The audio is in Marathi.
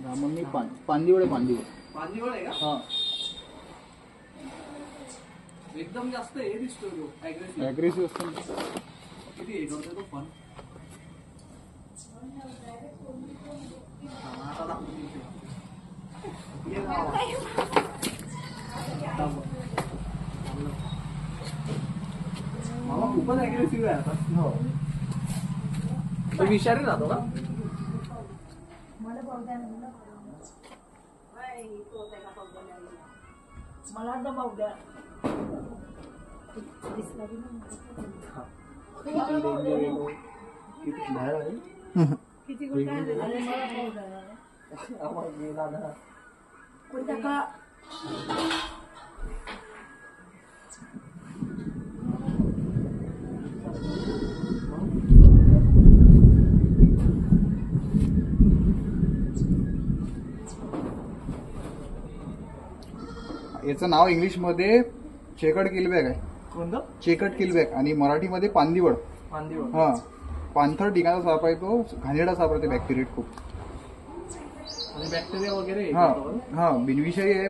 रामन पांदिवडे आहे का? हा एकदम जास्त हे दिसतो ऍग्रेसिव्ह असतो. किती हे करतोय तो पण मामा खूपच ऍग्रेसिव्ह आहे आता. हो तो विषारी राहतो का? मला दबाव द्या. किती कोणत्या का याचं नाव इंग्लिश मध्ये चेकर्ड किलबॅग आहे. कोणतं? चेकर्ड किलबॅग. आणि मराठीमध्ये पांदिवड. हा पाणथळ ठिकाणचा साप आहे तो. घाणेरडा साप आहे. बॅक्टेरिया खूप. बॅक्टेरिया वगैरे हा बिनविषयी आहे.